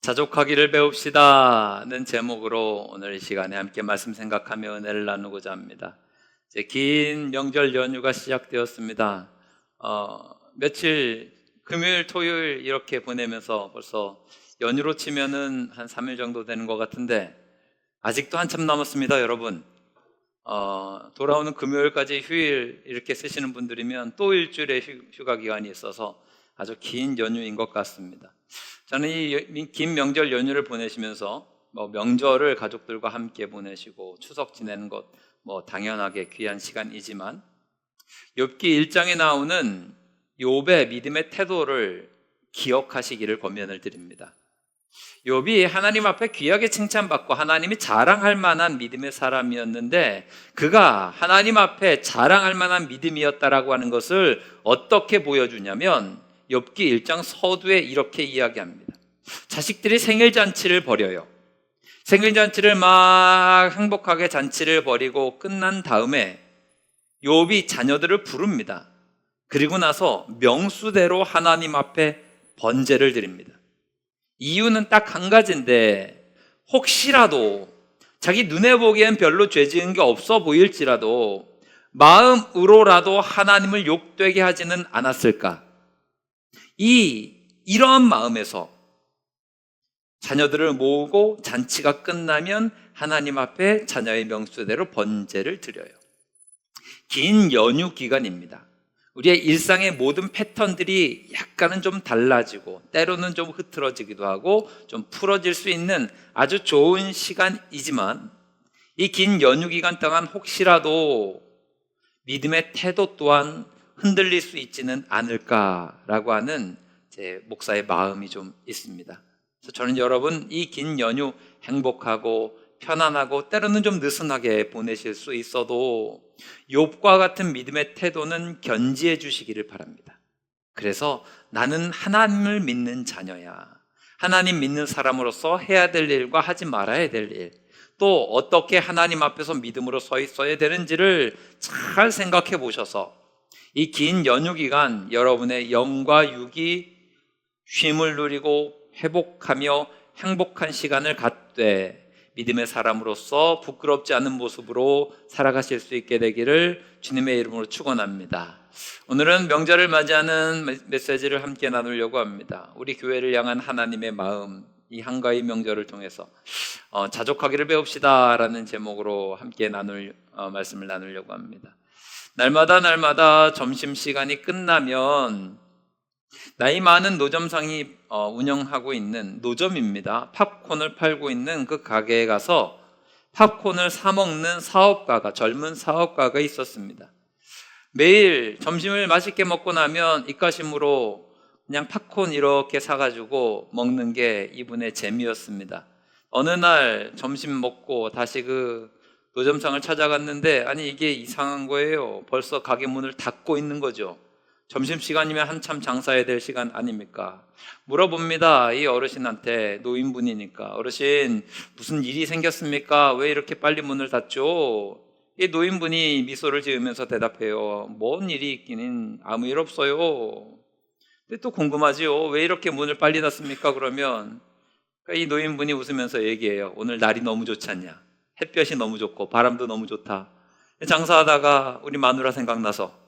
자족하기를 배웁시다는 제목으로 오늘 이 시간에 함께 말씀 생각하며 은혜를 나누고자 합니다. 이제 긴 명절 연휴가 시작되었습니다. 며칠 금요일, 토요일 이렇게 보내면서 벌써 연휴로 치면은 한 3일 정도 되는 것 같은데 아직도 한참 남았습니다, 여러분. 돌아오는 금요일까지 휴일 이렇게 쓰시는 분들이면 또 일주일의 휴가 기간이 있어서 아주 긴 연휴인 것 같습니다. 저는 이 긴 명절 연휴를 보내시면서 명절을 가족들과 함께 보내시고 추석 지내는 것 당연하게 귀한 시간이지만 욥기 1장에 나오는 욥의 믿음의 태도를 기억하시기를 권면을 드립니다. 욥이 하나님 앞에 귀하게 칭찬받고 하나님이 자랑할 만한 믿음의 사람이었는데 그가 하나님 앞에 자랑할 만한 믿음이었다라고 하는 것을 어떻게 보여주냐면 욥기 1장 서두에 이렇게 이야기합니다. 자식들이 생일잔치를 벌여요. 생일잔치를 막 행복하게 잔치를 벌이고 끝난 다음에 욥이 자녀들을 부릅니다. 그리고 나서 명수대로 하나님 앞에 번제를 드립니다. 이유는 딱 한 가지인데 혹시라도 자기 눈에 보기엔 별로 죄 지은 게 없어 보일지라도 마음으로라도 하나님을 욕되게 하지는 않았을까? 이러한 마음에서 자녀들을 모으고 잔치가 끝나면 하나님 앞에 자녀의 명수대로 번제를 드려요. 긴 연휴 기간입니다. 우리의 일상의 모든 패턴들이 약간은 좀 달라지고 때로는 좀 흐트러지기도 하고 좀 풀어질 수 있는 아주 좋은 시간이지만 이 긴 연휴 기간 동안 혹시라도 믿음의 태도 또한 흔들릴 수 있지는 않을까라고 하는 제 목사의 마음이 좀 있습니다. 그래서 저는 여러분 이 긴 연휴 행복하고 편안하고 때로는 좀 느슨하게 보내실 수 있어도 욥과 같은 믿음의 태도는 견지해 주시기를 바랍니다. 그래서 나는 하나님을 믿는 자녀야. 하나님 믿는 사람으로서 해야 될 일과 하지 말아야 될 일, 또 어떻게 하나님 앞에서 믿음으로 서 있어야 되는지를 잘 생각해 보셔서 이 긴 연휴 기간 여러분의 영과 육이 쉼을 누리고 회복하며 행복한 시간을 갖되 믿음의 사람으로서 부끄럽지 않은 모습으로 살아가실 수 있게 되기를 주님의 이름으로 축원합니다. 오늘은 명절을 맞이하는 메시지를 함께 나누려고 합니다. 우리 교회를 향한 하나님의 마음, 이 한가위 명절을 통해서 자족하기를 배웁시다 라는 제목으로 함께 말씀을 나누려고 합니다. 날마다 점심시간이 끝나면 나이 많은 노점상이 운영하고 있는 노점입니다. 팝콘을 팔고 있는 그 가게에 가서 팝콘을 사 먹는 젊은 사업가가 있었습니다. 매일 점심을 맛있게 먹고 나면 입가심으로 그냥 팝콘 이렇게 사가지고 먹는 게 이분의 재미였습니다. 어느 날 점심 먹고 다시 그 노점상을 찾아갔는데 아니 이게 이상한 거예요. 벌써 가게 문을 닫고 있는 거죠. 점심시간이면 한참 장사해야 될 시간 아닙니까? 물어봅니다. 이 어르신한테, 노인분이니까. 어르신 무슨 일이 생겼습니까? 왜 이렇게 빨리 문을 닫죠? 이 노인분이 미소를 지으면서 대답해요. 뭔 일이 있기는 아무 일 없어요. 근데 또 궁금하지요. 왜 이렇게 문을 빨리 닫습니까? 그러면 이 노인분이 웃으면서 얘기해요. 오늘 날이 너무 좋지 않냐? 햇볕이 너무 좋고 바람도 너무 좋다. 장사하다가 우리 마누라 생각나서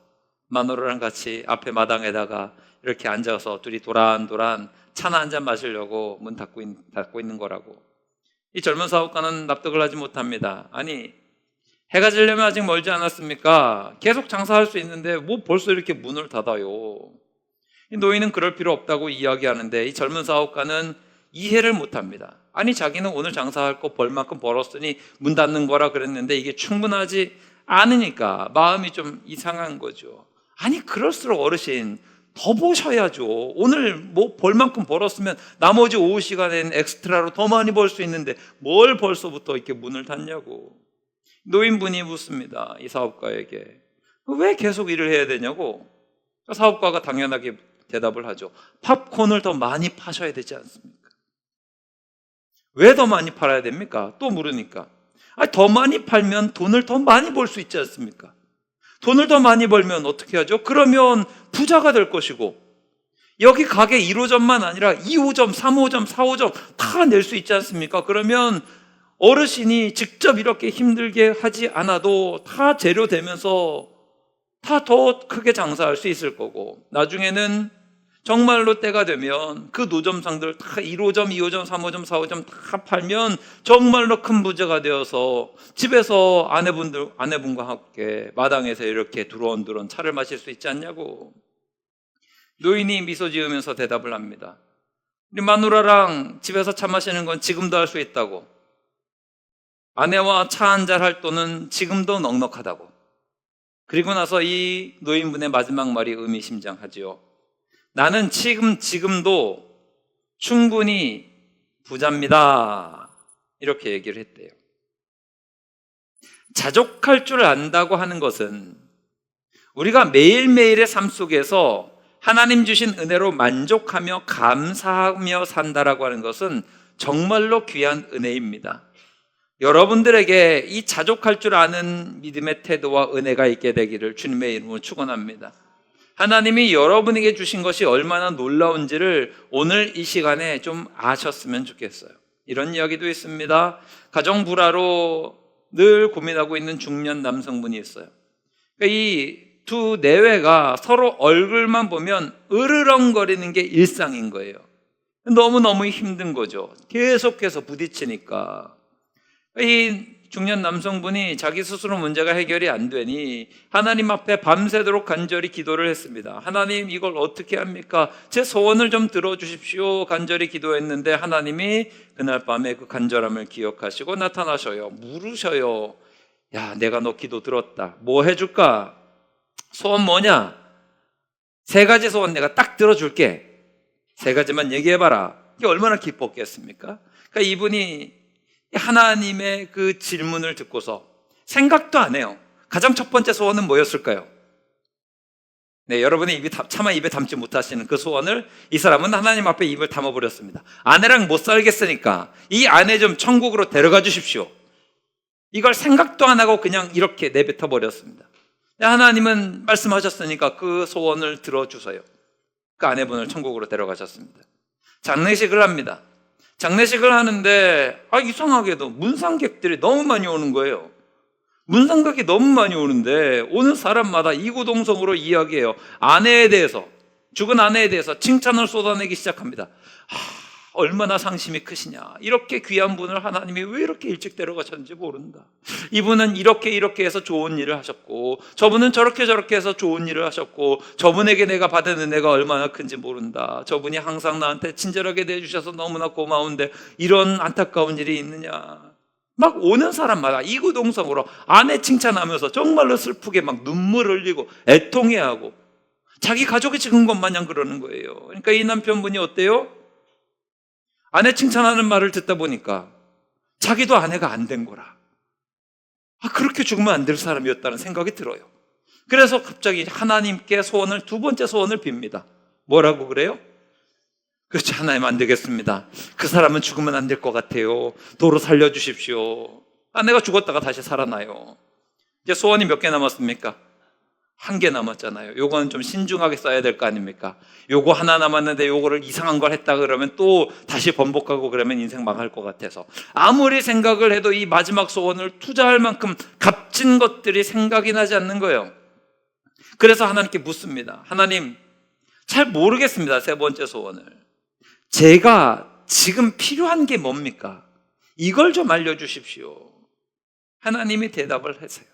마누라랑 같이 앞에 마당에다가 이렇게 앉아서 둘이 도란도란 차나 한잔 마시려고 문 닫고 있는 거라고. 이 젊은 사업가는 납득을 하지 못합니다. 아니 해가 지려면 아직 멀지 않았습니까? 계속 장사할 수 있는데 뭐 벌써 이렇게 문을 닫아요. 이 노인은 그럴 필요 없다고 이야기하는데 이 젊은 사업가는 이해를 못합니다. 아니 자기는 오늘 장사할 거 벌만큼 벌었으니 문 닫는 거라 그랬는데 이게 충분하지 않으니까 마음이 좀 이상한 거죠. 아니 그럴수록 어르신 더 보셔야죠. 오늘 뭐 벌만큼 벌었으면 나머지 오후 시간에는 엑스트라로 더 많이 벌 수 있는데 뭘 벌써부터 이렇게 문을 닫냐고. 노인분이 묻습니다. 이 사업가에게 왜 계속 일을 해야 되냐고. 사업가가 당연하게 대답을 하죠. 팝콘을 더 많이 파셔야 되지 않습니까? 왜 더 많이 팔아야 됩니까? 또 물으니까 더 많이 팔면 돈을 더 많이 벌 수 있지 않습니까? 돈을 더 많이 벌면 어떻게 하죠? 그러면 부자가 될 것이고 여기 가게 1호점만 아니라 2호점, 3호점, 4호점 다 낼 수 있지 않습니까? 그러면 어르신이 직접 이렇게 힘들게 하지 않아도 다 재료되면서 다 더 크게 장사할 수 있을 거고, 나중에는 정말로 때가 되면 그 노점상들 다 1호점, 2호점, 3호점, 4호점 다 팔면 정말로 큰 부자가 되어서 집에서 아내분과 함께 마당에서 이렇게 두런두런 차를 마실 수 있지 않냐고. 노인이 미소 지으면서 대답을 합니다. 우리 마누라랑 집에서 차 마시는 건 지금도 할 수 있다고. 아내와 차 한잔 할 돈은 지금도 넉넉하다고. 그리고 나서 이 노인분의 마지막 말이 의미심장하지요. 나는 지금도 충분히 부자입니다. 이렇게 얘기를 했대요. 자족할 줄 안다고 하는 것은 우리가 매일매일의 삶 속에서 하나님 주신 은혜로 만족하며 감사하며 산다라고 하는 것은 정말로 귀한 은혜입니다. 여러분들에게 이 자족할 줄 아는 믿음의 태도와 은혜가 있게 되기를 주님의 이름으로 축원합니다. 하나님이 여러분에게 주신 것이 얼마나 놀라운지를 오늘 이 시간에 좀 아셨으면 좋겠어요. 이런 이야기도 있습니다. 가정 불화로 늘 고민하고 있는 중년 남성분이 있어요. 이 두 내외가 서로 얼굴만 보면 으르렁거리는 게 일상인 거예요. 너무너무 힘든 거죠. 계속해서 부딪히니까. 이 중년 남성분이 자기 스스로 문제가 해결이 안 되니 하나님 앞에 밤새도록 간절히 기도를 했습니다. 하나님, 이걸 어떻게 합니까? 제 소원을 좀 들어주십시오. 간절히 기도했는데 하나님이 그날 밤에 그 간절함을 기억하시고 나타나셔요. 물으셔요. 야, 내가 너 기도 들었다. 뭐 해줄까? 소원 뭐냐? 3가지 소원 내가 딱 들어줄게. 3가지만 얘기해봐라. 이게 얼마나 기뻤겠습니까? 그러니까 이분이 하나님의 그 질문을 듣고서 생각도 안 해요. 가장 첫 번째 소원은 뭐였을까요? 네, 여러분의 차마 입에 담지 못하시는 그 소원을 이 사람은 하나님 앞에 입을 담아버렸습니다. 아내랑 못 살겠으니까 이 아내 좀 천국으로 데려가 주십시오. 이걸 생각도 안 하고 그냥 이렇게 내뱉어 버렸습니다. 하나님은 말씀하셨으니까 그 소원을 들어주세요. 그 아내분을 천국으로 데려가셨습니다. 장례식을 합니다. 장례식을 하는데 이상하게도 문상객들이 너무 많이 오는 거예요. 문상객이 너무 많이 오는데 오는 사람마다 이구동성으로 이야기해요. 아내에 대해서, 죽은 아내에 대해서 칭찬을 쏟아내기 시작합니다. 얼마나 상심이 크시냐. 이렇게 귀한 분을 하나님이 왜 이렇게 일찍 데려가셨는지 모른다. 이분은 이렇게 해서 좋은 일을 하셨고, 저분은 저렇게 해서 좋은 일을 하셨고, 저분에게 내가 받은 은혜가 얼마나 큰지 모른다. 저분이 항상 나한테 친절하게 대해주셔서 너무나 고마운데 이런 안타까운 일이 있느냐. 막 오는 사람마다 이구동성으로 아내 칭찬하면서 정말로 슬프게 막 눈물 흘리고 애통해하고 자기 가족이 지은 것 마냥 그러는 거예요. 그러니까 이 남편분이 어때요? 아내 칭찬하는 말을 듣다 보니까 자기도 아내가 안 된 거라. 그렇게 죽으면 안 될 사람이었다는 생각이 들어요. 그래서 갑자기 하나님께 두 번째 소원을 빕니다. 뭐라고 그래요? 그렇지, 하나님 안 되겠습니다. 그 사람은 죽으면 안 될 것 같아요. 도로 살려주십시오. 아내가 죽었다가 다시 살아나요. 이제 소원이 몇 개 남았습니까? 1개 남았잖아요. 요거는 좀 신중하게 써야 될 거 아닙니까? 요거 하나 남았는데 요거를 이상한 걸 했다 그러면 또 다시 번복하고 그러면 인생 망할 것 같아서 아무리 생각을 해도 이 마지막 소원을 투자할 만큼 값진 것들이 생각이 나지 않는 거예요. 그래서 하나님께 묻습니다. 하나님, 잘 모르겠습니다. 3번째 소원을. 제가 지금 필요한 게 뭡니까? 이걸 좀 알려주십시오. 하나님이 대답을 하세요.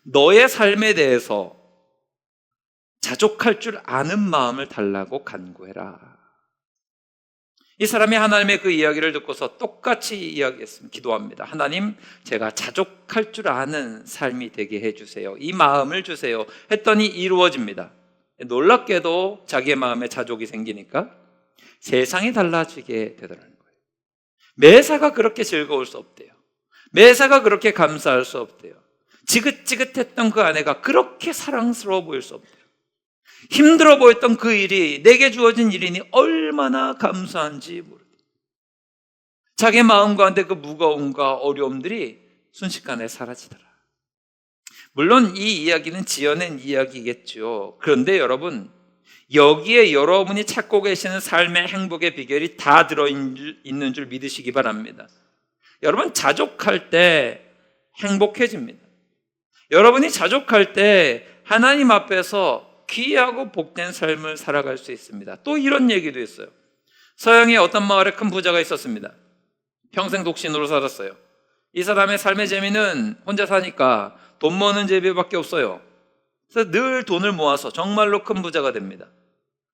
너의 삶에 대해서 자족할 줄 아는 마음을 달라고 간구해라. 이 사람이 하나님의 그 이야기를 듣고서 똑같이 이야기했습니다. 기도합니다. 하나님, 제가 자족할 줄 아는 삶이 되게 해주세요. 이 마음을 주세요. 했더니 이루어집니다. 놀랍게도 자기의 마음에 자족이 생기니까 세상이 달라지게 되더라는 거예요. 매사가 그렇게 즐거울 수 없대요. 매사가 그렇게 감사할 수 없대요. 지긋지긋했던 그 아내가 그렇게 사랑스러워 보일 수 없대요. 힘들어 보였던 그 일이 내게 주어진 일이니 얼마나 감사한지 모르겠어요. 자기 마음 가운데 그 무거움과 어려움들이 순식간에 사라지더라. 물론 이 이야기는 지어낸 이야기겠죠. 그런데 여러분, 여기에 여러분이 찾고 계시는 삶의 행복의 비결이 다 들어있는 줄 믿으시기 바랍니다. 여러분, 자족할 때 행복해집니다. 여러분이 자족할 때 하나님 앞에서 귀하고 복된 삶을 살아갈 수 있습니다. 또 이런 얘기도 있어요. 서양의 어떤 마을에 큰 부자가 있었습니다. 평생 독신으로 살았어요. 이 사람의 삶의 재미는 혼자 사니까 돈 버는 재미밖에 없어요. 그래서 늘 돈을 모아서 정말로 큰 부자가 됩니다.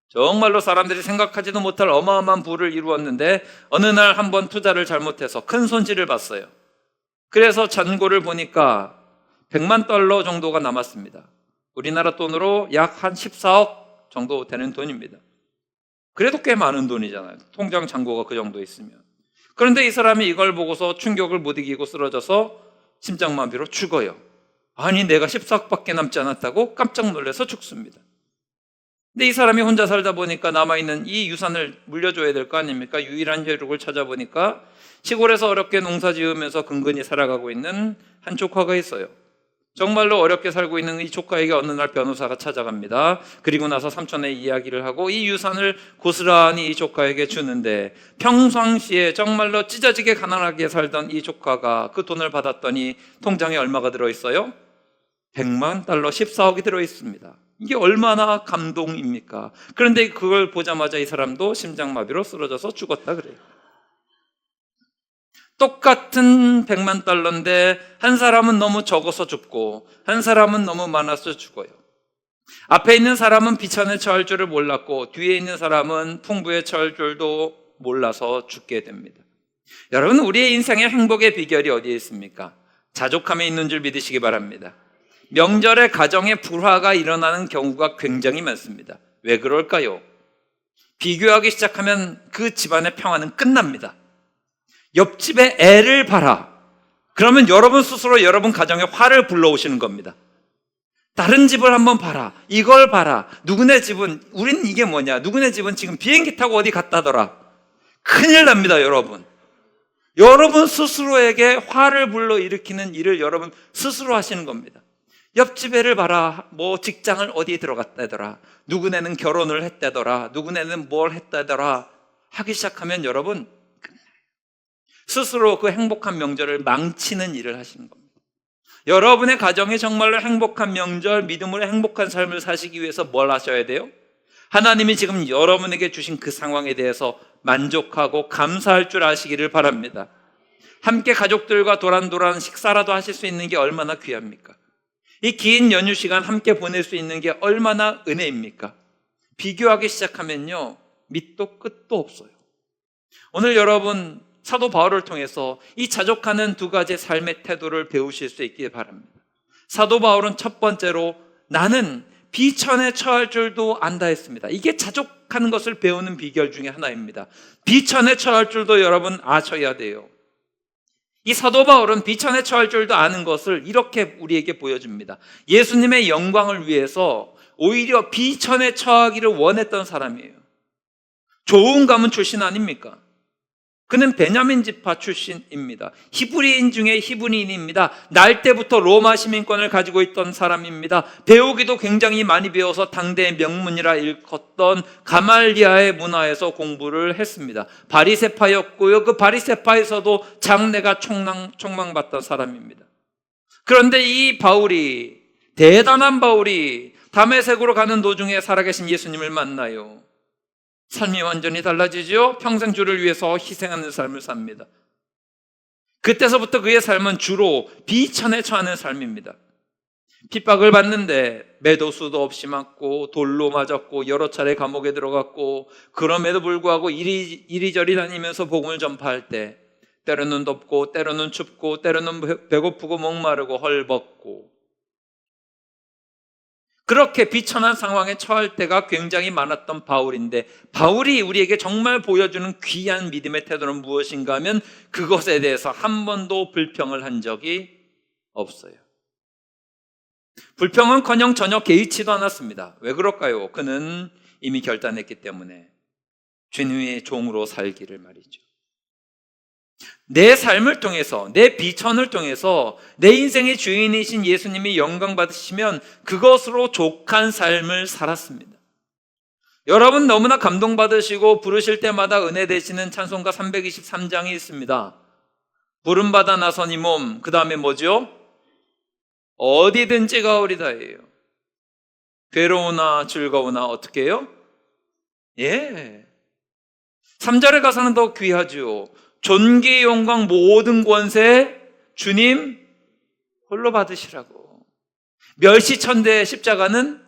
정말로 사람들이 생각하지도 못할 어마어마한 부를 이루었는데 어느 날 한번 투자를 잘못해서 큰 손실을 봤어요. 그래서 잔고를 보니까 100만 달러 정도가 남았습니다. 우리나라 돈으로 약 한 14억 정도 되는 돈입니다. 그래도 꽤 많은 돈이잖아요. 통장 잔고가 그 정도 있으면. 그런데 이 사람이 이걸 보고서 충격을 못 이기고 쓰러져서 심장마비로 죽어요. 아니, 내가 14억밖에 남지 않았다고 깜짝 놀라서 죽습니다. 근데 이 사람이 혼자 살다 보니까 남아있는 이 유산을 물려줘야 될 거 아닙니까? 유일한 혈육을 찾아보니까 시골에서 어렵게 농사 지으면서 근근히 살아가고 있는 한 조카가 있어요. 정말로 어렵게 살고 있는 이 조카에게 어느 날 변호사가 찾아갑니다. 그리고 나서 삼촌의 이야기를 하고 이 유산을 고스란히 이 조카에게 주는데, 평상시에 정말로 찢어지게 가난하게 살던 이 조카가 그 돈을 받았더니 통장에 얼마가 들어있어요? 100만 달러, 14억이 들어있습니다. 이게 얼마나 감동입니까? 그런데 그걸 보자마자 이 사람도 심장마비로 쓰러져서 죽었다 그래요. 똑같은 100만 달러인데 한 사람은 너무 적어서 죽고 한 사람은 너무 많아서 죽어요. 앞에 있는 사람은 비천에 처할 줄을 몰랐고 뒤에 있는 사람은 풍부에 처할 줄도 몰라서 죽게 됩니다. 여러분, 우리의 인생의 행복의 비결이 어디에 있습니까? 자족함에 있는 줄 믿으시기 바랍니다. 명절에 가정에 불화가 일어나는 경우가 굉장히 많습니다. 왜 그럴까요? 비교하기 시작하면 그 집안의 평화는 끝납니다. 옆집에 애를 봐라. 그러면 여러분 스스로 여러분 가정에 화를 불러오시는 겁니다. 다른 집을 한번 봐라. 이걸 봐라. 누구네 집은, 우린 이게 뭐냐. 누구네 집은 지금 비행기 타고 어디 갔다더라. 큰일 납니다, 여러분. 여러분 스스로에게 화를 불러일으키는 일을 여러분 스스로 하시는 겁니다. 옆집 애를 봐라. 뭐 직장을 어디에 들어갔다더라. 누구네는 결혼을 했다더라. 누구네는 뭘 했다더라. 하기 시작하면 여러분 스스로 그 행복한 명절을 망치는 일을 하시는 겁니다. 여러분의 가정이 정말로 행복한 명절, 믿음으로 행복한 삶을 사시기 위해서 뭘 하셔야 돼요? 하나님이 지금 여러분에게 주신 그 상황에 대해서 만족하고 감사할 줄 아시기를 바랍니다. 함께 가족들과 도란도란 식사라도 하실 수 있는 게 얼마나 귀합니까? 이 긴 연휴 시간 함께 보낼 수 있는 게 얼마나 은혜입니까? 비교하기 시작하면요, 밑도 끝도 없어요. 오늘 여러분 사도 바울을 통해서 이 자족하는 두 가지 삶의 태도를 배우실 수 있기를 바랍니다. 사도 바울은 첫 번째로 나는 비천에 처할 줄도 안다 했습니다. 이게 자족하는 것을 배우는 비결 중에 하나입니다. 비천에 처할 줄도 여러분 아셔야 돼요. 이 사도 바울은 비천에 처할 줄도 아는 것을 이렇게 우리에게 보여줍니다. 예수님의 영광을 위해서 오히려 비천에 처하기를 원했던 사람이에요. 좋은 가문 출신 아닙니까? 그는 베냐민 지파 출신입니다. 히브리인 중에 히브리인입니다. 날 때부터 로마 시민권을 가지고 있던 사람입니다. 배우기도 굉장히 많이 배워서 당대의 명문이라 일컫던 가말리아의 문화에서 공부를 했습니다. 바리새파였고요. 그 바리새파에서도 장래가 촉망받던 사람입니다. 그런데 이 바울이, 대단한 바울이 다메섹으로 가는 도중에 살아계신 예수님을 만나요. 삶이 완전히 달라지죠. 평생 주를 위해서 희생하는 삶을 삽니다. 그때서부터 그의 삶은 주로 비천에 처하는 삶입니다. 핍박을 받는데 매도수도 없이 맞고 돌로 맞았고 여러 차례 감옥에 들어갔고, 그럼에도 불구하고 이리저리 다니면서 복음을 전파할 때 때로는 덥고 때로는 춥고 때로는 배고프고 목마르고 헐벗고, 그렇게 비천한 상황에 처할 때가 굉장히 많았던 바울인데, 바울이 우리에게 정말 보여주는 귀한 믿음의 태도는 무엇인가 하면 그것에 대해서 한 번도 불평을 한 적이 없어요. 불평은커녕 전혀 개의치도 않았습니다. 왜 그럴까요? 그는 이미 결단했기 때문에 주님의 종으로 살기를 말이죠. 내 삶을 통해서, 내 비천을 통해서 내 인생의 주인이신 예수님이 영광 받으시면 그것으로 족한 삶을 살았습니다. 여러분 너무나 감동받으시고 부르실 때마다 은혜 되시는 찬송가 323장이 있습니다. 부름받아 나선 이 몸, 그 다음에 뭐죠? 어디든지 가오리다예요. 괴로우나 즐거우나 어떻게 해요? 예. 3절에 가서는 더 귀하죠. 존귀 영광 모든 권세 주님 홀로 받으시라고. 멸시천대 십자가는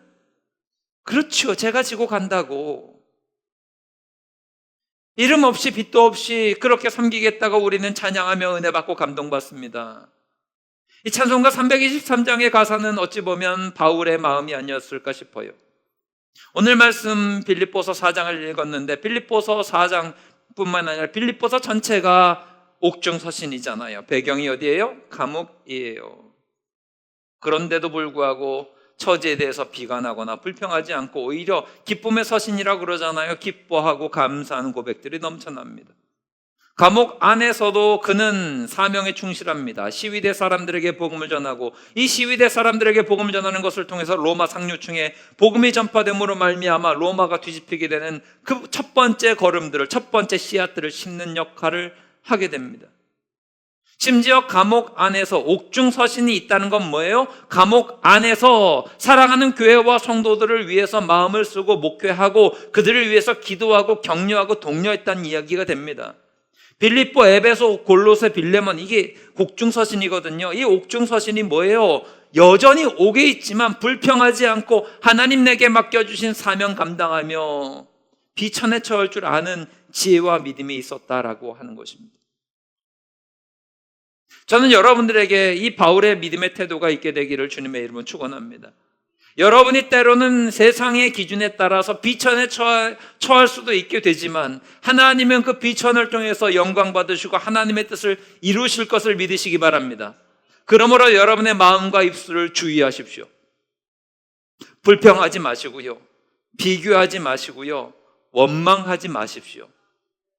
그렇죠. 제가 지고 간다고. 이름 없이 빚도 없이 그렇게 섬기겠다고 우리는 찬양하며 은혜 받고 감동받습니다. 이 찬송가 323장의 가사는 어찌 보면 바울의 마음이 아니었을까 싶어요. 오늘 말씀 빌립보서 4장을 읽었는데 빌립보서 4장뿐만 아니라 빌립보서 전체가 옥중서신이잖아요. 배경이 어디예요? 감옥이에요. 그런데도 불구하고 처지에 대해서 비관하거나 불평하지 않고 오히려 기쁨의 서신이라고 그러잖아요. 기뻐하고 감사하는 고백들이 넘쳐납니다. 감옥 안에서도 그는 사명에 충실합니다. 시위대 사람들에게 복음을 전하고 이 시위대 사람들에게 복음을 전하는 것을 통해서 로마 상류층에 복음이 전파됨으로 말미암아 로마가 뒤집히게 되는 그 첫 번째 걸음들을, 첫 번째 씨앗들을 심는 역할을 하게 됩니다. 심지어 감옥 안에서 옥중서신이 있다는 건 뭐예요? 감옥 안에서 사랑하는 교회와 성도들을 위해서 마음을 쓰고 목회하고 그들을 위해서 기도하고 격려하고 독려했다는 이야기가 됩니다. 빌립보, 에베소, 골로새, 빌레몬, 이게 옥중서신이거든요. 이 옥중서신이 뭐예요? 여전히 옥에 있지만 불평하지 않고 하나님 내게 맡겨주신 사명 감당하며 비천에 처할 줄 아는 지혜와 믿음이 있었다라고 하는 것입니다. 저는 여러분들에게 이 바울의 믿음의 태도가 있게 되기를 주님의 이름으로 축원합니다. 여러분이 때로는 세상의 기준에 따라서 비천에 처할 수도 있게 되지만 하나님은 그 비천을 통해서 영광 받으시고 하나님의 뜻을 이루실 것을 믿으시기 바랍니다. 그러므로 여러분의 마음과 입술을 주의하십시오. 불평하지 마시고요. 비교하지 마시고요. 원망하지 마십시오.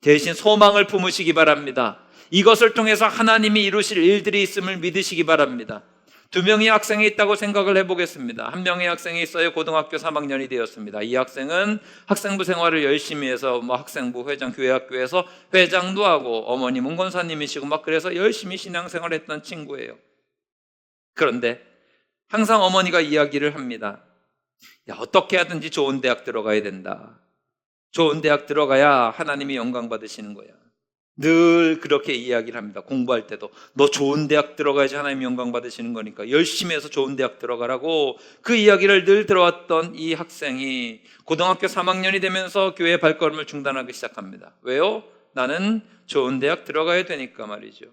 대신 소망을 품으시기 바랍니다. 이것을 통해서 하나님이 이루실 일들이 있음을 믿으시기 바랍니다. 2명의 학생이 있다고 생각을 해보겠습니다. 한 명의 학생이 있어요. 고등학교 3학년이 되었습니다. 이 학생은 학생부 생활을 열심히 해서 학생부 회장, 교회학교에서 회장도 하고 어머님은 권사님이시고 그래서 열심히 신앙생활을 했던 친구예요. 그런데 항상 어머니가 이야기를 합니다. 야, 어떻게 하든지 좋은 대학 들어가야 된다. 좋은 대학 들어가야 하나님이 영광 받으시는 거야. 늘 그렇게 이야기를 합니다. 공부할 때도 너 좋은 대학 들어가야지 하나님 영광 받으시는 거니까 열심히 해서 좋은 대학 들어가라고 그 이야기를 늘 들어왔던 이 학생이 고등학교 3학년이 되면서 교회 발걸음을 중단하기 시작합니다. 왜요? 나는 좋은 대학 들어가야 되니까 말이죠.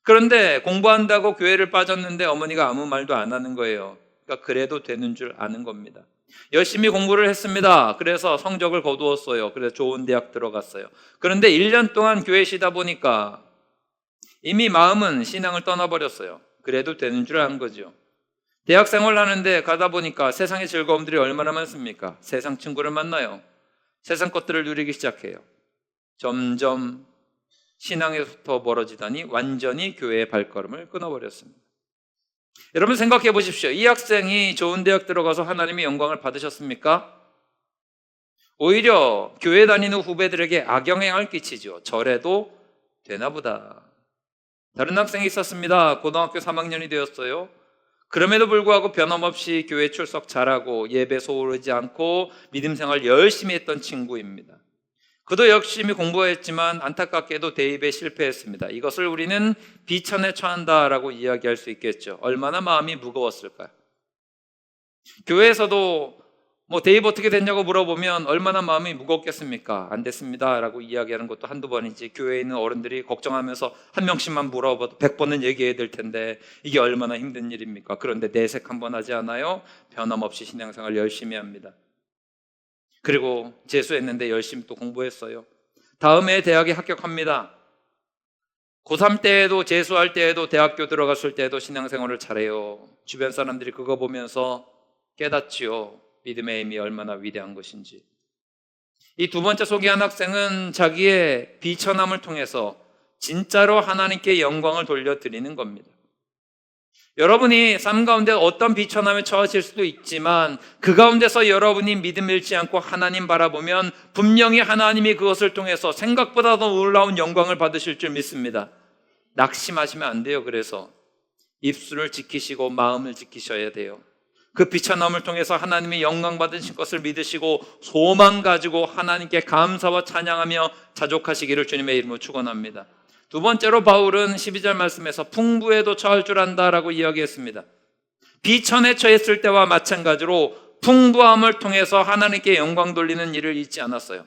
그런데 공부한다고 교회를 빠졌는데 어머니가 아무 말도 안 하는 거예요. 그러니까 그래도 되는 줄 아는 겁니다. 열심히 공부를 했습니다. 그래서 성적을 거두었어요. 그래서 좋은 대학 들어갔어요. 그런데 1년 동안 교회 쉬다 보니까 이미 마음은 신앙을 떠나버렸어요. 그래도 되는 줄 아는 거죠. 대학 생활을 하는데 가다 보니까 세상의 즐거움들이 얼마나 많습니까? 세상 친구를 만나요. 세상 것들을 누리기 시작해요. 점점 신앙에서부터 멀어지더니 완전히 교회의 발걸음을 끊어버렸습니다. 여러분 생각해 보십시오. 이 학생이 좋은 대학 들어가서 하나님의 영광을 받으셨습니까? 오히려 교회 다니는 후배들에게 악영향을 끼치죠. 저래도 되나 보다. 다른 학생이 있었습니다. 고등학교 3학년이 되었어요. 그럼에도 불구하고 변함없이 교회 출석 잘하고 예배 소홀하지 않고 믿음 생활 열심히 했던 친구입니다. 그도 열심히 공부했지만 안타깝게도 대입에 실패했습니다. 이것을 우리는 비천에 처한다라고 이야기할 수 있겠죠. 얼마나 마음이 무거웠을까요? 교회에서도 대입 어떻게 됐냐고 물어보면 얼마나 마음이 무겁겠습니까? 안 됐습니다 라고 이야기하는 것도 한두 번이지 교회에 있는 어른들이 걱정하면서 한 명씩만 물어봐도 100번은 얘기해야 될 텐데 이게 얼마나 힘든 일입니까? 그런데 내색 한번 하지 않아요? 변함없이 신앙생활 열심히 합니다. 그리고 재수했는데 열심히 또 공부했어요. 다음에 대학에 합격합니다. 고3 때에도 재수할 때에도 대학교 들어갔을 때에도 신앙생활을 잘해요. 주변 사람들이 그거 보면서 깨닫지요. 믿음의 힘이 얼마나 위대한 것인지. 이 두 번째 소개한 학생은 자기의 비천함을 통해서 진짜로 하나님께 영광을 돌려드리는 겁니다. 여러분이 삶 가운데 어떤 비천함에 처하실 수도 있지만 그 가운데서 여러분이 믿음 잃지 않고 하나님 바라보면 분명히 하나님이 그것을 통해서 생각보다 더 놀라운 영광을 받으실 줄 믿습니다. 낙심하시면 안 돼요. 그래서 입술을 지키시고 마음을 지키셔야 돼요. 그 비천함을 통해서 하나님이 영광 받으신 것을 믿으시고 소망 가지고 하나님께 감사와 찬양하며 자족하시기를 주님의 이름으로 축원합니다. 두 번째로 바울은 12절 말씀에서 풍부에도 처할 줄 안다라고 이야기했습니다. 비천에 처했을 때와 마찬가지로 풍부함을 통해서 하나님께 영광 돌리는 일을 잊지 않았어요.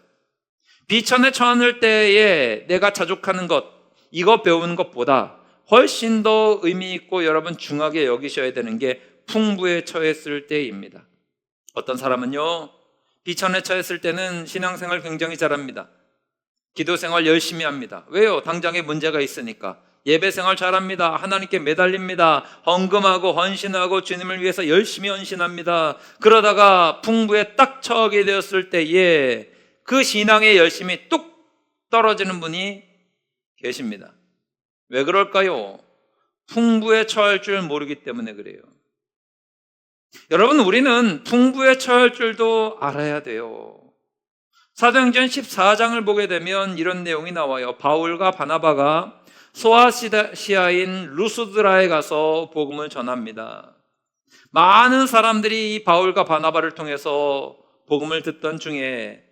비천에 처할 때에 내가 자족하는 것, 이거 배우는 것보다 훨씬 더 의미 있고 여러분 중하게 여기셔야 되는 게 풍부에 처했을 때입니다. 어떤 사람은요, 비천에 처했을 때는 신앙생활 굉장히 잘합니다. 기도생활 열심히 합니다. 왜요? 당장에 문제가 있으니까. 예배생활 잘합니다. 하나님께 매달립니다. 헌금하고 헌신하고 주님을 위해서 열심히 헌신합니다. 그러다가 풍부에 딱 처하게 되었을 때에 그 신앙의 열심이 뚝 떨어지는 분이 계십니다. 왜 그럴까요? 풍부에 처할 줄 모르기 때문에 그래요. 여러분, 우리는 풍부에 처할 줄도 알아야 돼요. 사도행전 14장을 보게 되면 이런 내용이 나와요. 바울과 바나바가 소아시아인 루스드라에 가서 복음을 전합니다. 많은 사람들이 이 바울과 바나바를 통해서 복음을 듣던 중에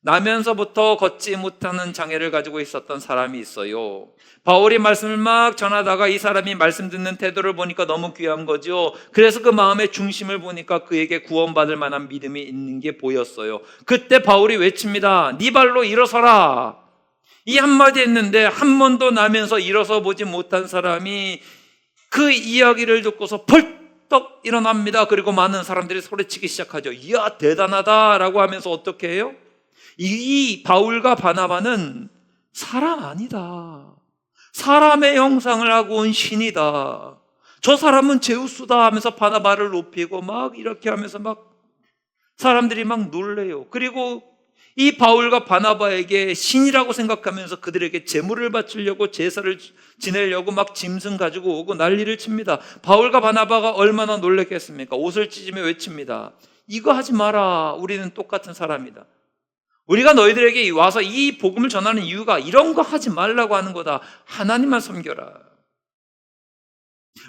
나면서부터 걷지 못하는 장애를 가지고 있었던 사람이 있어요. 바울이 말씀을 막 전하다가 이 사람이 말씀 듣는 태도를 보니까 너무 귀한 거죠. 그래서 그 마음의 중심을 보니까 그에게 구원받을 만한 믿음이 있는 게 보였어요. 그때 바울이 외칩니다. 네 발로 일어서라. 이 한마디 했는데 한 번도 나면서 일어서 보지 못한 사람이 그 이야기를 듣고서 벌떡 일어납니다. 그리고 많은 사람들이 소리치기 시작하죠. 이야, 대단하다라고 하면서 어떻게 해요? 이 바울과 바나바는 사람 아니다. 사람의 형상을 하고 온 신이다. 저 사람은 제우스다 하면서 바나바를 높이고 막 이렇게 하면서 막 사람들이 막 놀래요. 그리고 이 바울과 바나바에게 신이라고 생각하면서 그들에게 제물을 바치려고 제사를 지내려고 막 짐승 가지고 오고 난리를 칩니다. 바울과 바나바가 얼마나 놀랬겠습니까? 옷을 찢으며 외칩니다. 이거 하지 마라. 우리는 똑같은 사람이다. 우리가 너희들에게 와서 이 복음을 전하는 이유가 이런 거 하지 말라고 하는 거다. 하나님만 섬겨라.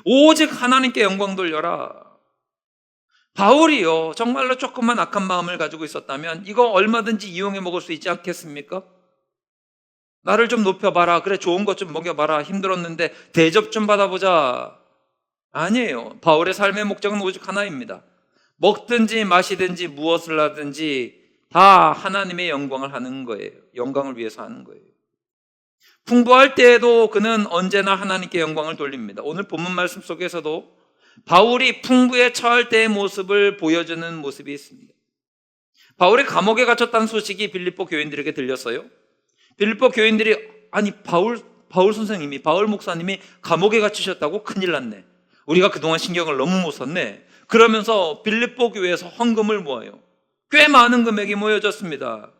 오직 하나님께 영광 돌려라. 바울이요, 정말로 조금만 악한 마음을 가지고 있었다면 이거 얼마든지 이용해 먹을 수 있지 않겠습니까? 나를 좀 높여봐라. 그래, 좋은 것 좀 먹여봐라. 힘들었는데 대접 좀 받아보자. 아니에요. 바울의 삶의 목적은 오직 하나입니다. 먹든지 마시든지 무엇을 하든지 다 하나님의 영광을 하는 거예요. 영광을 위해서 하는 거예요. 풍부할 때에도 그는 언제나 하나님께 영광을 돌립니다. 오늘 본문 말씀 속에서도 바울이 풍부에 처할 때의 모습을 보여주는 모습이 있습니다. 바울이 감옥에 갇혔다는 소식이 빌립보 교인들에게 들렸어요. 빌립보 교인들이 아니 바울 선생님이, 바울 목사님이 감옥에 갇히셨다고? 큰일 났네. 우리가 그동안 신경을 너무 못 썼네. 그러면서 빌립보 교회에서 헌금을 모아요. 꽤 많은 금액이 모여졌습니다.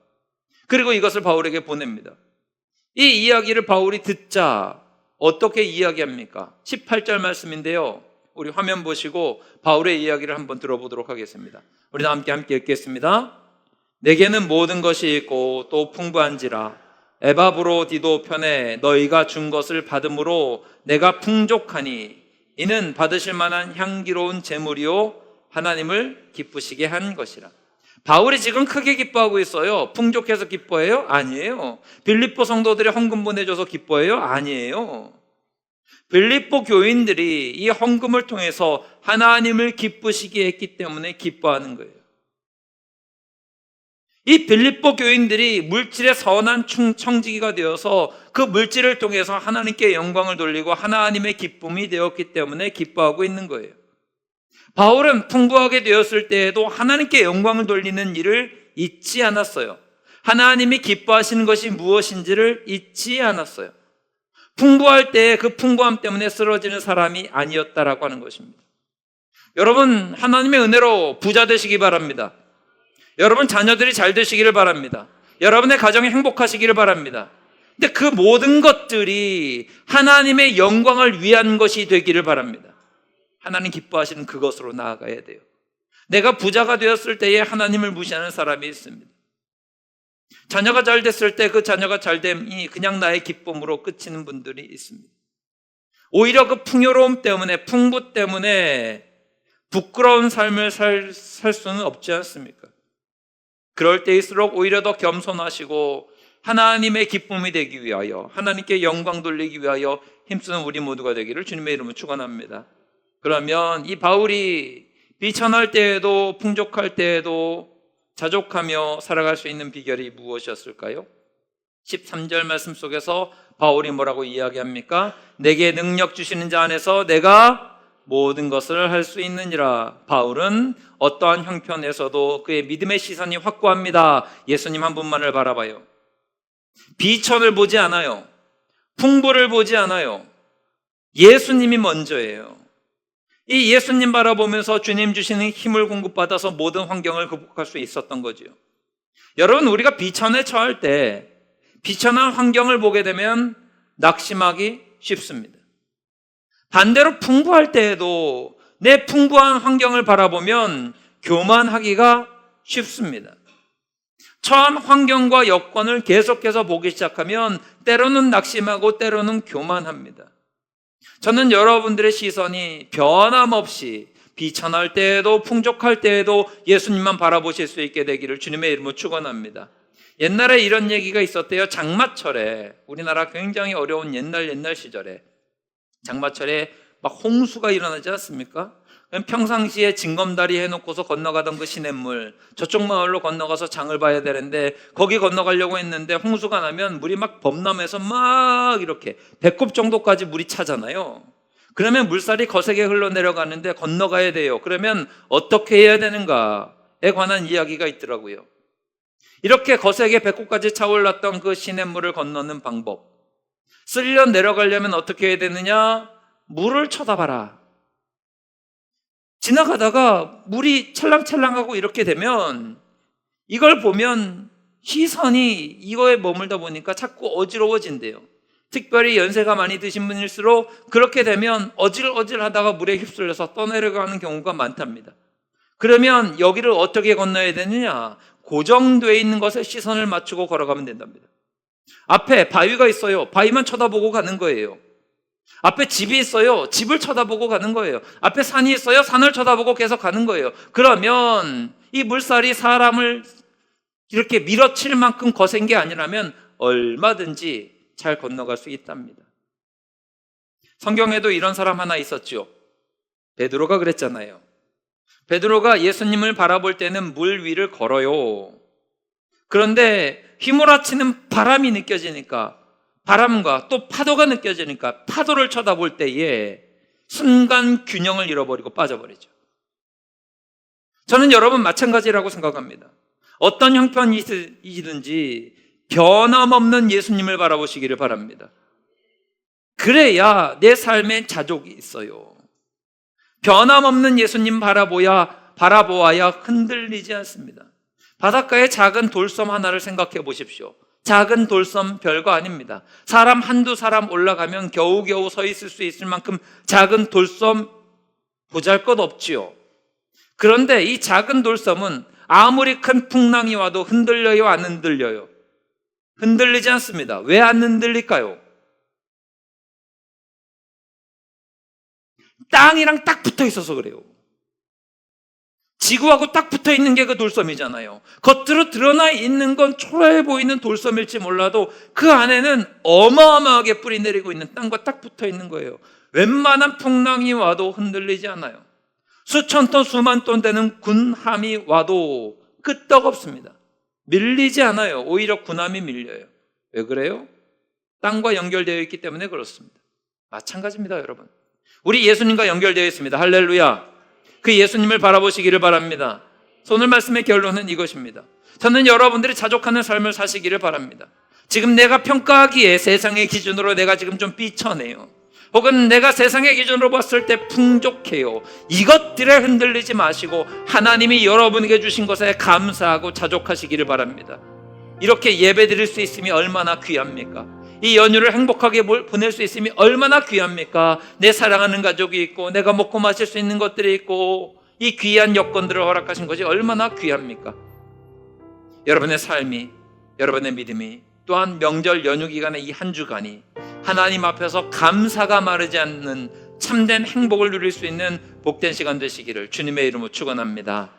그리고 이것을 바울에게 보냅니다. 이 이야기를 바울이 듣자 어떻게 이야기합니까? 18절 말씀인데요. 우리 화면 보시고 바울의 이야기를 한번 들어보도록 하겠습니다. 우리 함께 읽겠습니다. 내게는 모든 것이 있고 또 풍부한지라 에바브로디도 편에 너희가 준 것을 받음으로 내가 풍족하니 이는 받으실 만한 향기로운 제물이요 하나님을 기쁘시게 한 것이라. 바울이 지금 크게 기뻐하고 있어요. 풍족해서 기뻐해요? 아니에요. 빌립보 성도들이 헌금 보내줘서 기뻐해요? 아니에요. 빌립보 교인들이 이 헌금을 통해서 하나님을 기쁘시게 했기 때문에 기뻐하는 거예요. 이 빌립보 교인들이 물질의 선한 청지기가 되어서 그 물질을 통해서 하나님께 영광을 돌리고 하나님의 기쁨이 되었기 때문에 기뻐하고 있는 거예요. 바울은 풍부하게 되었을 때에도 하나님께 영광을 돌리는 일을 잊지 않았어요. 하나님이 기뻐하시는 것이 무엇인지를 잊지 않았어요. 풍부할 때 그 풍부함 때문에 쓰러지는 사람이 아니었다라고 하는 것입니다. 여러분, 하나님의 은혜로 부자 되시기 바랍니다. 여러분, 자녀들이 잘 되시기를 바랍니다. 여러분의 가정이 행복하시기를 바랍니다. 근데 그 모든 것들이 하나님의 영광을 위한 것이 되기를 바랍니다. 하나님 기뻐하시는 그것으로 나아가야 돼요. 내가 부자가 되었을 때에 하나님을 무시하는 사람이 있습니다. 자녀가 잘 됐을 때 그 자녀가 잘됨이 그냥 나의 기쁨으로 그치는 분들이 있습니다. 오히려 그 풍요로움 때문에, 풍부 때문에 부끄러운 삶을 살 수는 없지 않습니까? 그럴 때일수록 오히려 더 겸손하시고 하나님의 기쁨이 되기 위하여, 하나님께 영광 돌리기 위하여 힘쓰는 우리 모두가 되기를 주님의 이름으로 축원합니다. 그러면 이 바울이 비천할 때에도 풍족할 때에도 자족하며 살아갈 수 있는 비결이 무엇이었을까요? 13절 말씀 속에서 바울이 뭐라고 이야기합니까? 내게 능력 주시는 자 안에서 내가 모든 것을 할 수 있느니라. 바울은 어떠한 형편에서도 그의 믿음의 시선이 확고합니다. 예수님 한 분만을 바라봐요. 비천을 보지 않아요. 풍부를 보지 않아요. 예수님이 먼저예요. 이 예수님 바라보면서 주님 주시는 힘을 공급받아서 모든 환경을 극복할 수 있었던 거지요. 여러분, 우리가 비천에 처할 때 비천한 환경을 보게 되면 낙심하기 쉽습니다. 반대로 풍부할 때에도 내 풍부한 환경을 바라보면 교만하기가 쉽습니다. 처한 환경과 여건을 계속해서 보기 시작하면 때로는 낙심하고 때로는 교만합니다. 저는 여러분들의 시선이 변함없이 비천할 때에도 풍족할 때에도 예수님만 바라보실 수 있게 되기를 주님의 이름으로 축원합니다. 옛날에 이런 얘기가 있었대요. 장마철에, 우리나라 굉장히 어려운 옛날 시절에 장마철에 막 홍수가 일어나지 않습니까? 평상시에 징검다리 해놓고서 건너가던 그 시냇물, 저쪽 마을로 건너가서 장을 봐야 되는데 거기 건너가려고 했는데 홍수가 나면 물이 막 범람해서 막 이렇게 배꼽 정도까지 물이 차잖아요. 그러면 물살이 거세게 흘러내려가는데 건너가야 돼요. 그러면 어떻게 해야 되는가에 관한 이야기가 있더라고요. 이렇게 거세게 배꼽까지 차올랐던 그 시냇물을 건너는 방법, 쓸려 내려가려면 어떻게 해야 되느냐? 물을 쳐다봐라. 지나가다가 물이 찰랑찰랑하고 이렇게 되면 이걸 보면 시선이 이거에 머물다 보니까 자꾸 어지러워진대요. 특별히 연세가 많이 드신 분일수록 그렇게 되면 어질어질하다가 물에 휩쓸려서 떠내려가는 경우가 많답니다. 그러면 여기를 어떻게 건너야 되느냐? 고정되어 있는 것에 시선을 맞추고 걸어가면 된답니다. 앞에 바위가 있어요. 바위만 쳐다보고 가는 거예요. 앞에 집이 있어요. 집을 쳐다보고 가는 거예요. 앞에 산이 있어요. 산을 쳐다보고 계속 가는 거예요. 그러면 이 물살이 사람을 이렇게 밀어칠 만큼 거센 게 아니라면 얼마든지 잘 건너갈 수 있답니다. 성경에도 이런 사람 하나 있었죠. 베드로가 그랬잖아요. 베드로가 예수님을 바라볼 때는 물 위를 걸어요. 그런데 휘몰아치는 바람이 느껴지니까, 바람과 또 파도가 느껴지니까 파도를 쳐다볼 때에 순간 균형을 잃어버리고 빠져버리죠. 저는 여러분 마찬가지라고 생각합니다. 어떤 형편이든지 변함없는 예수님을 바라보시기를 바랍니다. 그래야 내 삶에 자족이 있어요. 변함없는 예수님 바라보아야 흔들리지 않습니다. 바닷가의 작은 돌섬 하나를 생각해 보십시오. 작은 돌섬 별거 아닙니다. 사람 한두 사람 올라가면 겨우겨우 서 있을 수 있을 만큼 작은 돌섬 보잘것없지요. 그런데 이 작은 돌섬은 아무리 큰 풍랑이 와도 흔들려요, 안 흔들려요? 흔들리지 않습니다. 왜 안 흔들릴까요? 땅이랑 딱 붙어 있어서 그래요. 지구하고 딱 붙어 있는 게 그 돌섬이잖아요. 겉으로 드러나 있는 건 초라해 보이는 돌섬일지 몰라도 그 안에는 어마어마하게 뿌리 내리고 있는 땅과 딱 붙어 있는 거예요. 웬만한 풍랑이 와도 흔들리지 않아요. 수천 톤, 수만 톤 되는 군함이 와도 끄떡없습니다. 밀리지 않아요. 오히려 군함이 밀려요. 왜 그래요? 땅과 연결되어 있기 때문에 그렇습니다. 마찬가지입니다, 여러분. 우리 예수님과 연결되어 있습니다. 할렐루야. 그 예수님을 바라보시기를 바랍니다. 오늘 말씀의 결론은 이것입니다. 저는 여러분들이 자족하는 삶을 사시기를 바랍니다. 지금 내가 평가하기에 세상의 기준으로 내가 지금 좀 삐쳐내요. 혹은 내가 세상의 기준으로 봤을 때 풍족해요. 이것들에 흔들리지 마시고 하나님이 여러분에게 주신 것에 감사하고 자족하시기를 바랍니다. 이렇게 예배 드릴 수 있음이 얼마나 귀합니까? 이 연휴를 행복하게 보낼 수 있음이 얼마나 귀합니까? 내 사랑하는 가족이 있고 내가 먹고 마실 수 있는 것들이 있고 이 귀한 여건들을 허락하신 것이 얼마나 귀합니까? 여러분의 삶이, 여러분의 믿음이, 또한 명절 연휴 기간의 이 한 주간이 하나님 앞에서 감사가 마르지 않는 참된 행복을 누릴 수 있는 복된 시간 되시기를 주님의 이름으로 축원합니다.